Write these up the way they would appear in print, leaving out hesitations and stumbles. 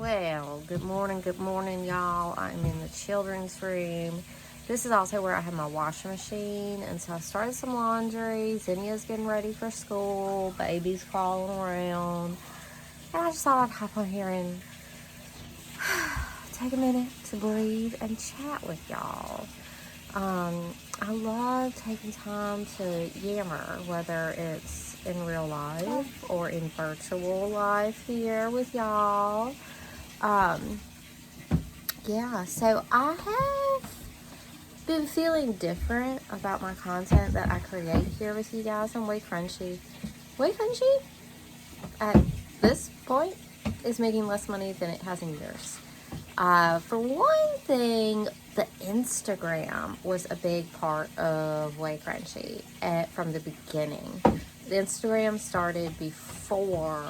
Well, good morning, y'all. I'm in the children's room. This is also where I have my washing machine, and so I started some laundry. Zinnia's getting ready for school. Baby's crawling around. And I just thought I'd hop on here and take a minute to breathe and chat with y'all. I love taking time to yammer, whether it's in real life or in virtual life here with y'all. Yeah, so I have been feeling different about my content that I create here with you guys on WayCrunchy. WayCrunchy, at this point, is making less money than it has in years. For one thing, the Instagram was a big part of WayCrunchy from the beginning. The Instagram started before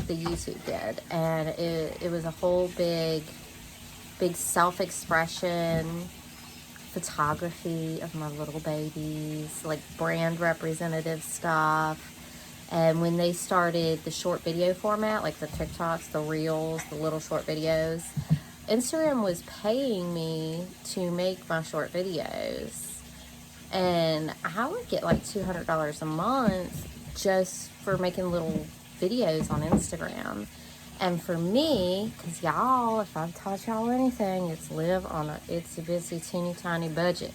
the YouTube did, and it was a whole big self-expression photography of my little babies, like brand representative stuff. And when they started the short video format, like the TikToks, the Reels, the little short videos, Instagram was paying me to make my short videos. And I would get like $200 a month just for making little videos on Instagram. And for me, because y'all, if I've taught y'all anything, it's live on a itsy-bitsy, teeny-tiny budget.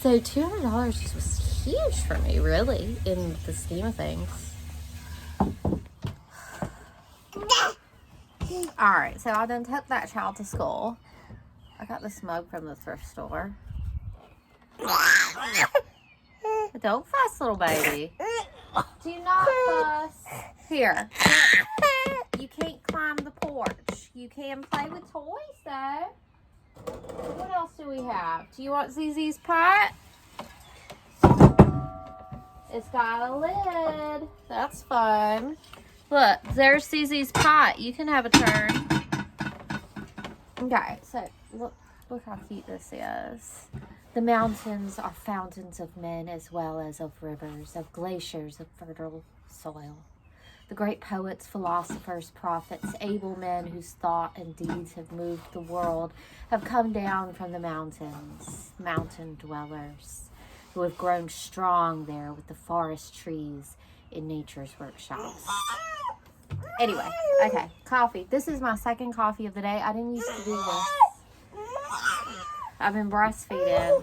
So $200 just was huge for me, really, in the scheme of things. Alright, so I then took that child to school. I got this mug from the thrift store. Don't fuss, little baby. Do not fuss. Here. You can't climb the porch. You can play with toys, though. What else do we have? Do you want ZZ's pot? It's got a lid. That's fun. Look, there's ZZ's pot. You can have a turn. Okay, so look how cute this is. The mountains are fountains of men as well as of rivers, of glaciers, of fertile soil. The great poets, philosophers, prophets, able men whose thought and deeds have moved the world have come down from the mountains, mountain dwellers, who have grown strong there with the forest trees in nature's workshops. Anyway, okay, coffee. This is my second coffee of the day. I didn't used to do this. I've been breastfeeding,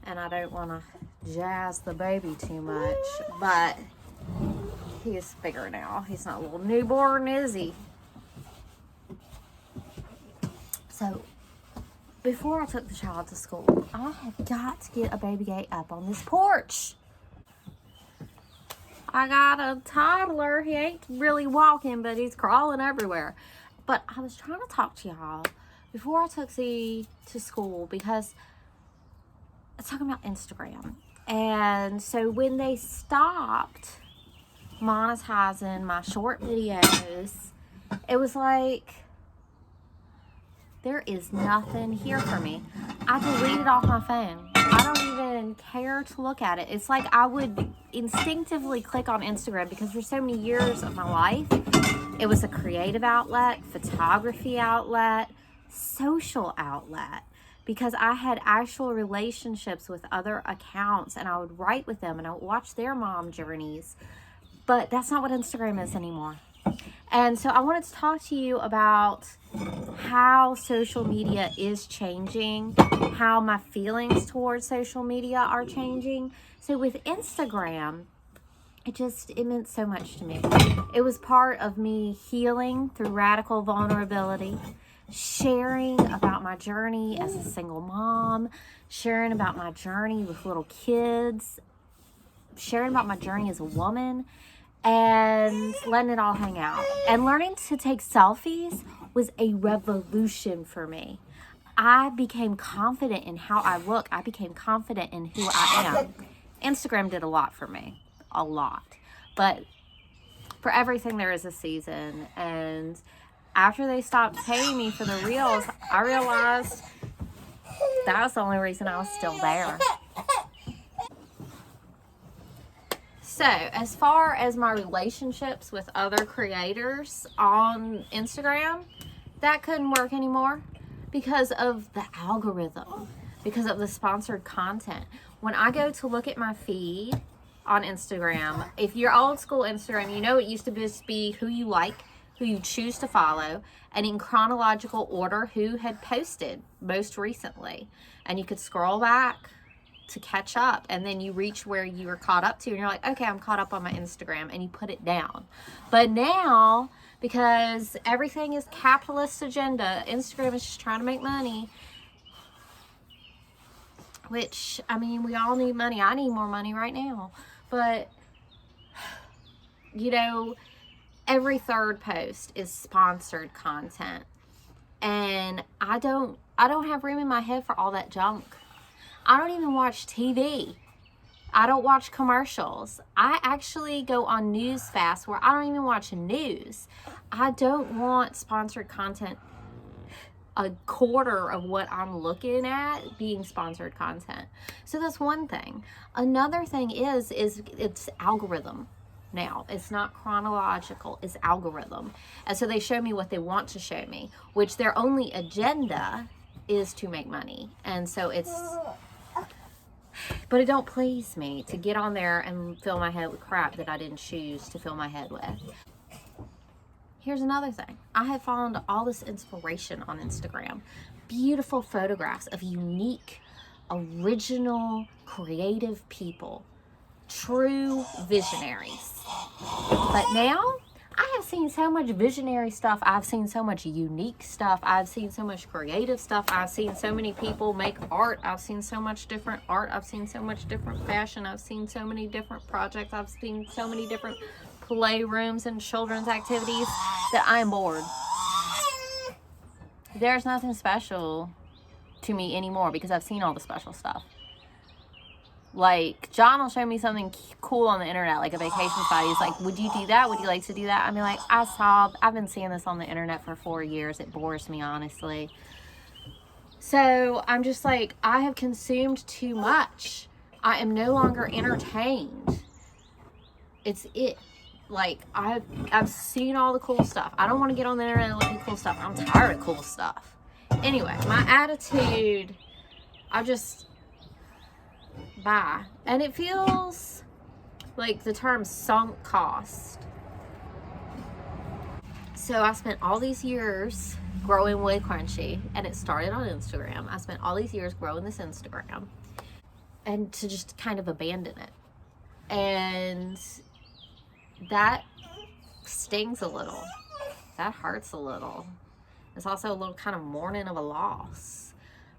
and I don't want to jazz the baby too much, but he is bigger now. He's not a little newborn, is he? So, before I took the child to school, I have got to get a baby gate up on this porch. I got a toddler. He ain't really walking, but he's crawling everywhere. But I was trying to talk to y'all before I took Z to school because I was talking about Instagram. And so when they stopped monetizing my short videos, it was like, there is nothing here for me. I deleted off my phone. I don't even care to look at it. It's like I would instinctively click on Instagram because for so many years of my life, it was a creative outlet, photography outlet, social outlet, because I had actual relationships with other accounts and I would write with them and I would watch their mom journeys. But that's not what Instagram is anymore. And so I wanted to talk to you about how social media is changing, how my feelings towards social media are changing. So with Instagram, it meant so much to me. It was part of me healing through radical vulnerability, sharing about my journey as a single mom, sharing about my journey with little kids, sharing about my journey as a woman, and letting it all hang out. And learning to take selfies was a revolution for me. I became confident in how I look. I became confident in who I am. Instagram did a lot for me. A lot. But for everything there is a season. And after they stopped paying me for the reels, I realized that was the only reason I was still there. So, as far as my relationships with other creators on Instagram, that couldn't work anymore because of the algorithm, because of the sponsored content. When I go to look at my feed on Instagram, if you're old school Instagram, you know it used to just be who you like, who you choose to follow, and in chronological order who had posted most recently. And you could scroll back to catch up, and then you reach where you were caught up to, and you're like, okay, I'm caught up on my Instagram, and you put it down. But now, because everything is capitalist agenda, Instagram is just trying to make money, which, I mean, we all need money. I need more money right now. But, you know, every third post is sponsored content, and I don't have room in my head for all that junk. I don't even watch TV. I don't watch commercials. I actually go on news fast where I don't even watch news. I don't want sponsored content, a quarter of what I'm looking at being sponsored content. So that's one thing. Another thing is it's algorithm now. It's not chronological, it's algorithm. And so they show me what they want to show me, which their only agenda is to make money. And so but it don't please me to get on there and fill my head with crap that I didn't choose to fill my head with. Here's another thing. I have found all this inspiration on Instagram. Beautiful photographs of unique, original, creative people. True visionaries. But now, I have seen so much visionary stuff. I've seen so much unique stuff. I've seen so much creative stuff. I've seen so many people make art. I've seen so much different art. I've seen so much different fashion. I've seen so many different projects. I've seen so many different playrooms and children's activities that I am bored. There's nothing special to me anymore because I've seen all the special stuff. Like, John will show me something cool on the internet, like a vacation spot. He's like, would you do that? Would you like to do that? I mean, like, I've been seeing this on the internet for 4 years. It bores me, honestly. So, I'm just like, I have consumed too much. I am no longer entertained. It's it. Like, I've seen all the cool stuff. I don't want to get on the internet and look at cool stuff. I'm tired of cool stuff. Anyway, my attitude, bye. And it feels like the term sunk cost. So I spent all these years growing WayCrunchy, and it started on Instagram. I spent all these years growing this Instagram, and to just kind of abandon it. And that stings a little. That hurts a little. It's also a little kind of mourning of a loss.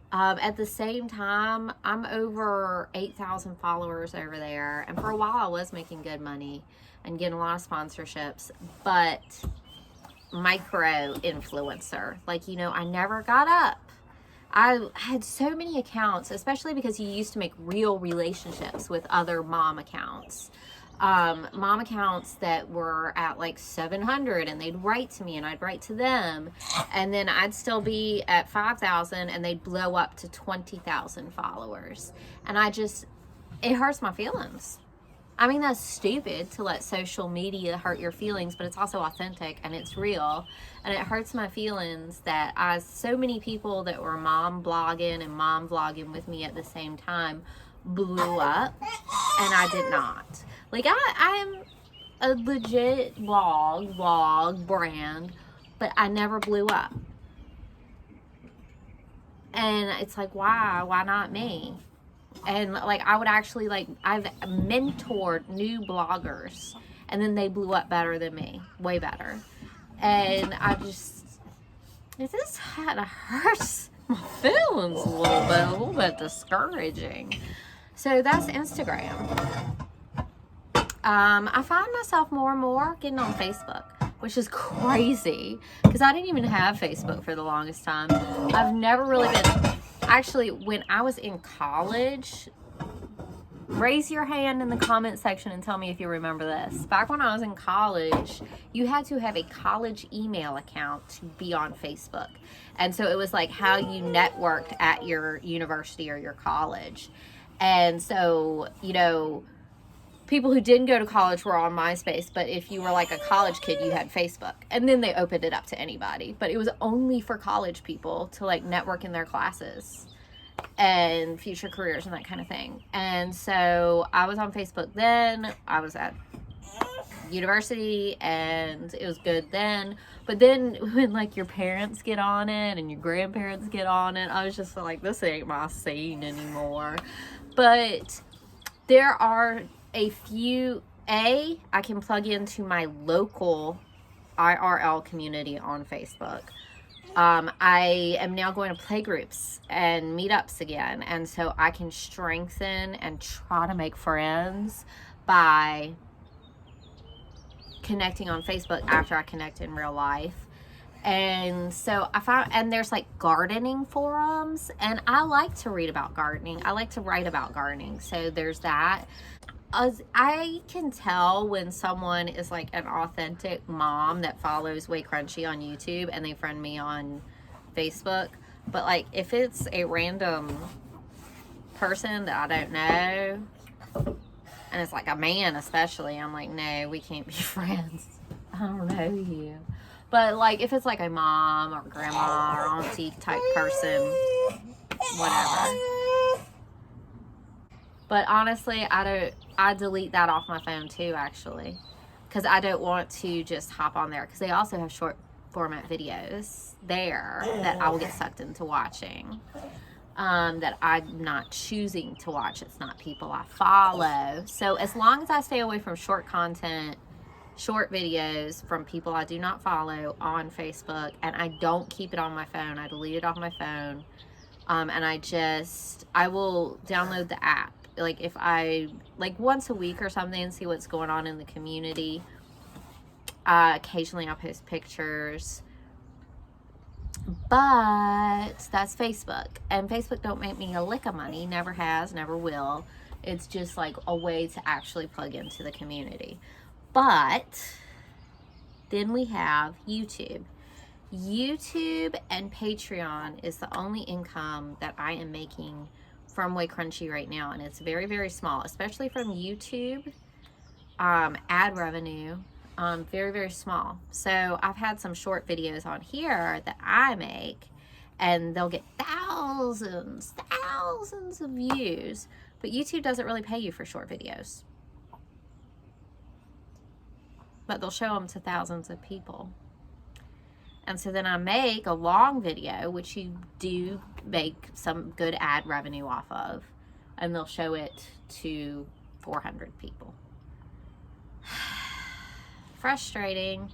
At the same time, I'm over 8,000 followers over there. And for a while, I was making good money and getting a lot of sponsorships. But micro influencer, like, you know, I never got up. I had so many accounts, especially because you used to make real relationships with other mom accounts. Mom accounts that were at like 700, and they'd write to me and I'd write to them, and then I'd still be at 5,000 and they'd blow up to 20,000 followers. And it hurts my feelings. I mean, that's stupid to let social media hurt your feelings, but it's also authentic and it's real. And it hurts my feelings that so many people that were mom blogging and mom vlogging with me at the same time blew up, and I did not. Like, I'm a legit vlog brand, but I never blew up. And it's like, why not me? And like, I would actually, like, I've mentored new bloggers, and then they blew up better than me, way better. And it just kind of hurts my feelings a little bit discouraging. So that's Instagram. I find myself more and more getting on Facebook, which is crazy because I didn't even have Facebook for the longest time. I've never really been. Actually, when I was in college, raise your hand in the comment section and tell me if you remember this. Back when I was in college, you had to have a college email account to be on Facebook. And so it was like how you networked at your university or your college. And so, you know, people who didn't go to college were on MySpace, but if you were like a college kid, you had Facebook. And then they opened it up to anybody, but it was only for college people to like network in their classes and future careers and that kind of thing. And so I was on Facebook then. I was at university and it was good then. But then when like your parents get on it and your grandparents get on it, I was just like, this ain't my scene anymore. But there are a few, I can plug into my local IRL community on Facebook. I am now going to playgroups and meetups again, and so I can strengthen and try to make friends by connecting on Facebook after I connect in real life. And so I found, and there's like gardening forums, and I like to read about gardening. I like to write about gardening, so there's that. I can tell when someone is like an authentic mom that follows WayCrunchy on YouTube and they friend me on Facebook. But like if it's a random person that I don't know, and it's like a man especially, I'm like, no, we can't be friends. I don't know you. But like if it's like a mom or grandma or auntie type person, whatever. But honestly, I delete that off my phone too, actually, because I don't want to just hop on there, because they also have short format videos there that I will get sucked into watching, that I'm not choosing to watch. It's not people I follow. So as long as I stay away from short content, short videos from people I do not follow on Facebook, and I don't keep it on my phone, I delete it off my phone, and I will download the app. Like if I, like once a week or something, see what's going on in the community. Occasionally I'll post pictures, but that's Facebook. And Facebook don't make me a lick of money, never has, never will. It's just like a way to actually plug into the community. But then we have YouTube. YouTube and Patreon is the only income that I am making from WayCrunchy right now, and it's very, very small, especially from YouTube. Ad revenue, very, very small. So I've had some short videos on here that I make, and they'll get thousands of views, but YouTube doesn't really pay you for short videos, but they'll show them to thousands of people. And so then I make a long video, which you do make some good ad revenue off of, and they'll show it to 400 people. Frustrating.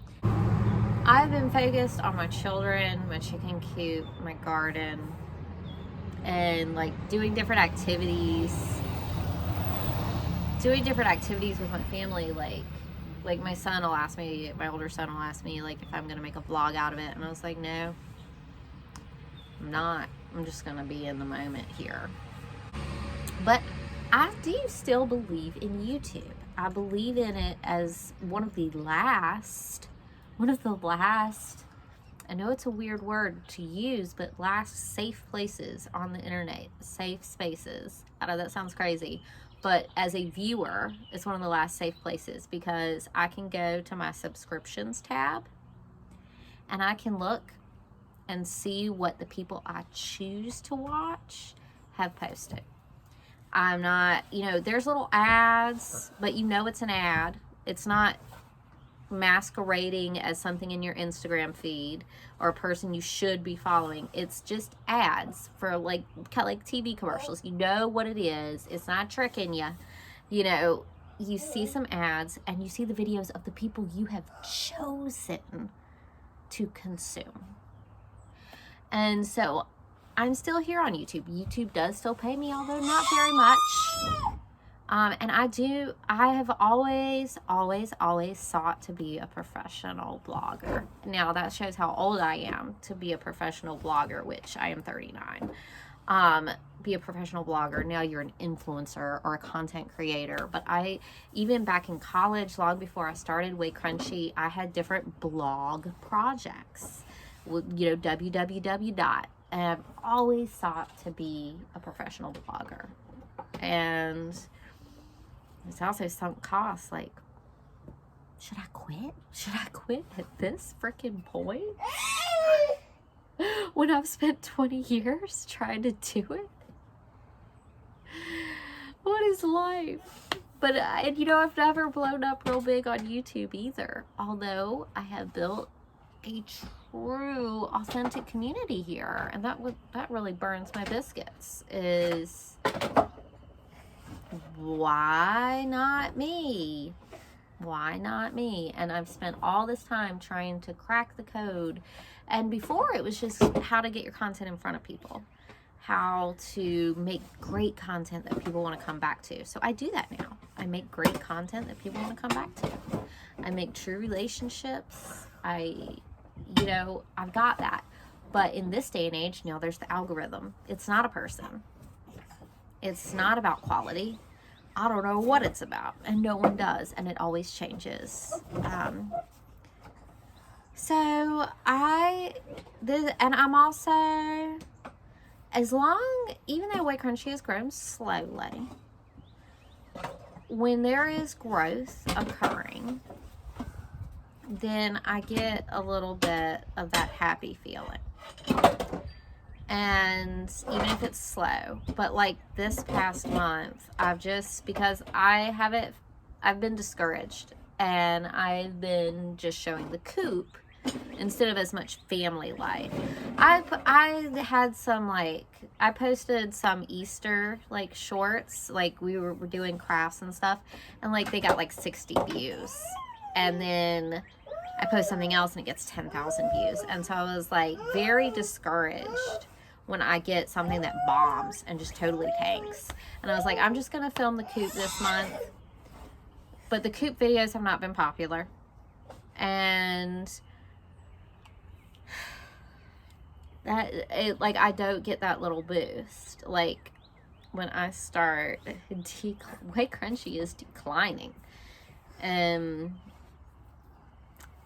I've been focused on my children, my chicken coop, my garden, and like doing different activities with my family. Like my son will ask me, my older son will ask me like if I'm gonna make a vlog out of it, and I was like, no, I'm not. I'm just gonna be in the moment here. But I do still believe in YouTube. I believe in it as one of the last, I know it's a weird word to use, but last safe places on the internet, safe spaces. I know that sounds crazy, but as a viewer, it's one of the last safe places, because I can go to my subscriptions tab and I can look and see what the people I choose to watch have posted. I'm not, there's little ads, but it's an ad. It's not masquerading as something in your Instagram feed or a person you should be following. It's just ads for like TV commercials. You know what it is. It's not tricking you. You see some ads and you see the videos of the people you have chosen to consume. And so I'm still here on YouTube. YouTube does still pay me, although not very much. And I have always sought to be a professional blogger. Now that shows how old I am to be a professional blogger, which I am 39. Be a professional blogger. Now you're an influencer or a content creator. But even back in college, long before I started WayCrunchy, I had different blog projects. www. And I've always sought to be a professional blogger. And It's also sunk costs. Like, should I quit? Should I quit at this freaking point? When I've spent 20 years trying to do it? What is life? But, and you know, I've never blown up real big on YouTube either. Although I have built a true, authentic community here. And that really burns my biscuits. Is, why not me? Why not me? And I've spent all this time trying to crack the code. And before, it was just how to get your content in front of people, how to make great content that people want to come back to. So I do that now. I make great content that people want to come back to. I make true relationships. You know, I've got that. But in this day and age, you know, there's the algorithm. It's not a person. It's not about quality. I don't know what it's about, and no one does, and it always changes. So I'm also, even though WayCrunchy has grown slowly, when there is growth occurring, then I get a little bit of that happy feeling. And even if it's slow, but like this past month, because I've been discouraged, and I've been just showing the coop instead of as much family life. I had some, like, I posted some Easter, like, shorts, like we were doing crafts and stuff, and like they got like 60 views. And then I post something else and it gets 10,000 views. And so I was like very discouraged when I get something that bombs and just totally tanks. And I was like, I'm just going to film the coop this month. But the coop videos have not been popular. And I don't get that little boost. Like, when I start, WayCrunchy is declining.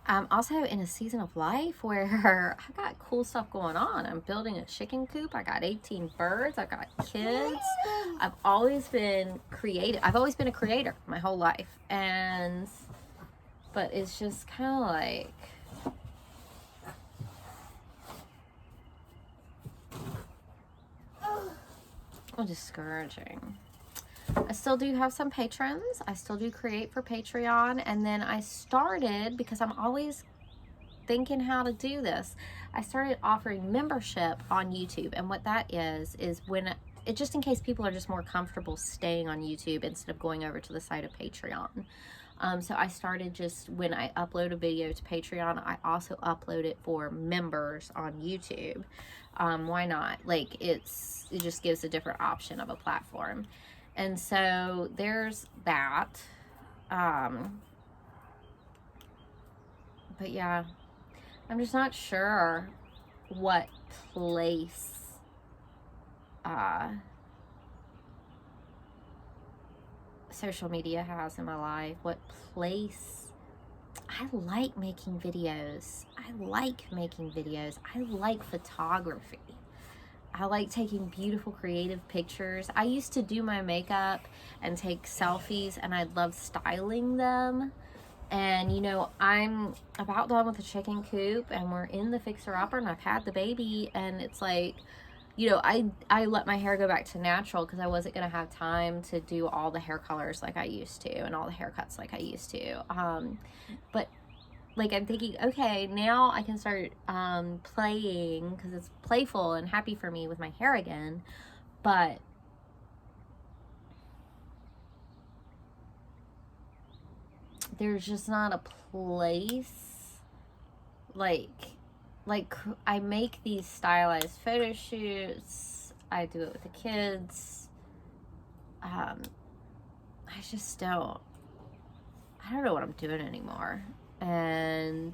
I'm also in a season of life where I got cool stuff going on. I'm building a chicken coop. I got 18 birds. I got kids. I've always been creative. I've always been a creator my whole life. But it's just kind of like, discouraging. I still do have some patrons. I still do create for Patreon. And then I started, because I'm always thinking how to do this, I started offering membership on YouTube. And what that is when just in case people are just more comfortable staying on YouTube instead of going over to the site of Patreon. So I started, just when I upload a video to Patreon, I also upload it for members on YouTube. Why not? Like, it just gives a different option of a platform. And so there's that. But yeah, I'm just not sure what place social media has in my life. What place. I like making videos. I like photography. I like taking beautiful creative pictures. I used to do my makeup and take selfies, and I love styling them. And you know, I'm about done with the chicken coop, and we're in the fixer-upper, and I've had the baby, and it's like, you know, I let my hair go back to natural because I wasn't going to have time to do all the hair colors like I used to and all the haircuts like I used to. But like, I'm thinking, okay, now I can start playing, because it's playful and happy for me with my hair again. But there's just not a place. Like I make these stylized photo shoots. I do it with the kids. I don't know what I'm doing anymore. And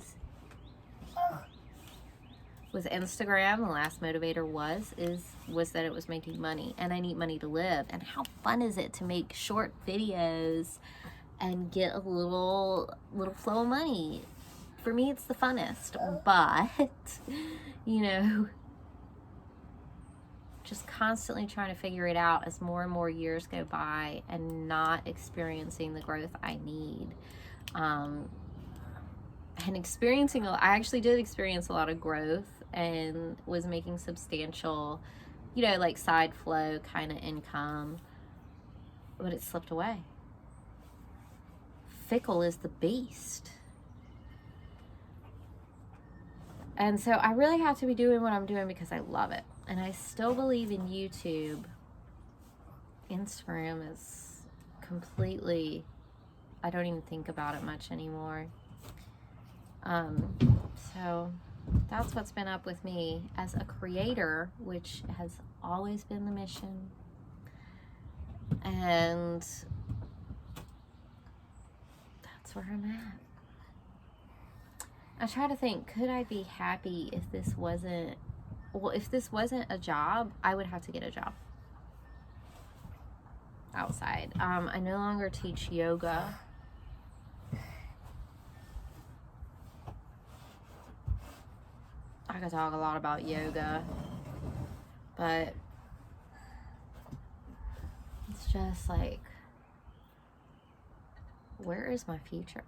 with Instagram, the last motivator was that it was making money, and I need money to live. And how fun is it to make short videos and get a little flow of money? For me, it's the funnest. But, you know, just constantly trying to figure it out as more and more years go by and not experiencing the growth I need. And experiencing, I actually did experience a lot of growth and was making substantial, you know, like side flow kind of income, but it slipped away. Fickle is the beast. And so I really have to be doing what I'm doing because I love it. And I still believe in YouTube. Instagram is completely, I don't even think about it much anymore. So that's what's been up with me as a creator, which has always been the mission. And that's where I'm at. I try to think, could I be happy if this wasn't, well, if this wasn't a job, I would have to get a job outside. I no longer teach yoga. I could talk a lot about yoga, but it's just like, where is my future?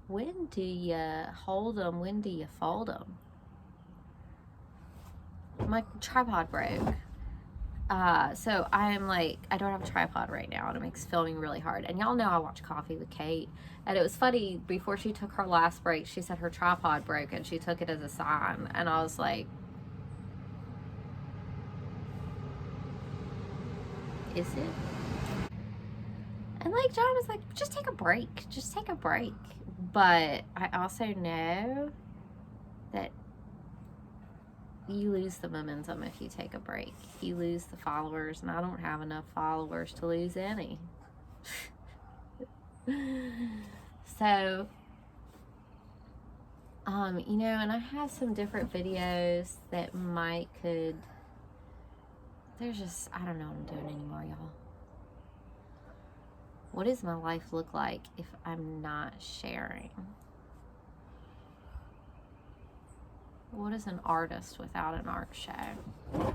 When do you hold them? When do you fold them? My tripod broke. So I am like, I don't have a tripod right now, and it makes filming really hard. And y'all know I watch Coffee with Kate. And it was funny, before she took her last break, she said her tripod broke, and she took it as a sign. And I was like, is it? And like John was like, just take a break. Just take a break. But I also know that you lose the momentum if you take a break. You lose the followers, and I don't have enough followers to lose any. So, you know, and I have some different videos that there's just, I don't know what I'm doing anymore, y'all. What does my life look like if I'm not sharing? What is an artist without an art show?